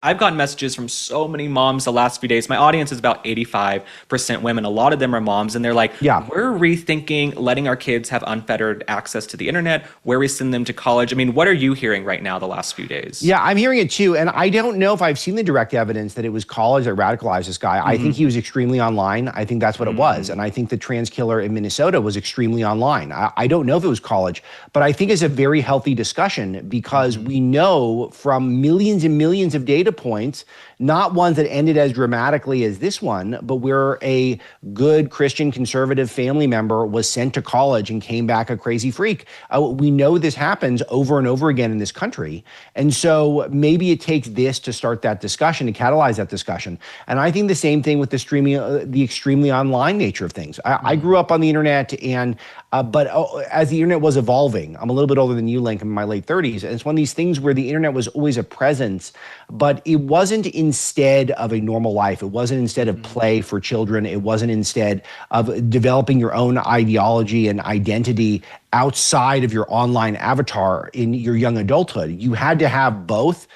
I've gotten messages from so many moms the last few days. My audience is about 85% women. A lot of them are moms, and they're like, Yeah. we're rethinking letting our kids have unfettered access to the internet, where we send them to college. I mean, what are you hearing right now the last few days? Yeah, I'm hearing it too. And I don't know if I've seen the direct evidence that it was college that radicalized this guy. I think Mm-hmm. he was extremely online. I think that's what it was. And Mm-hmm. I think the trans killer in Minnesota was extremely online. I don't know if it was college, but I think it's a very healthy discussion because Mm-hmm. we know from millions and millions of data points, not ones that ended as dramatically as this one, but where a good Christian conservative family member was sent to college and came back a crazy freak. We know this happens over and over again in this country. And so maybe it takes this to start that discussion, to catalyze that discussion. And I think the same thing with the streaming, the extremely online nature of things. I grew up on the internet, and but as the internet was evolving, I'm a little bit older than you, Link, in my late 30s. And it's one of these things where the internet was always a presence, but it wasn't instead of a normal life. It wasn't instead of Mm-hmm. play for children. It wasn't instead of developing your own ideology and identity outside of your online avatar in your young adulthood. You had to have both,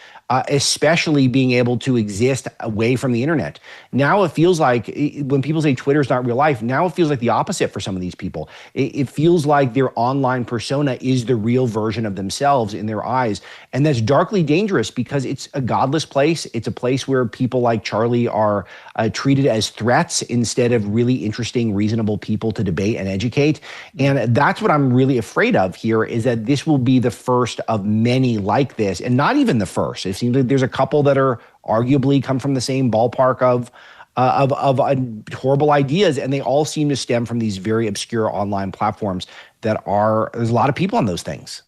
especially being able to exist away from the internet. Now it feels like when people say Twitter's not real life, now it feels like the opposite for some of these people. It feels like their online persona is the real version of themselves in their eyes. And that's darkly dangerous because it's a godless place. It's a place where people like Charlie are treated as threats instead of really interesting, reasonable people to debate and educate. And that's what I'm really afraid of here, is that this will be the first of many like this, and not even the first. It seems like there's a couple that are arguably come from the same ballpark of horrible ideas, and they all seem to stem from these very obscure online platforms that are, there's a lot of people on those things.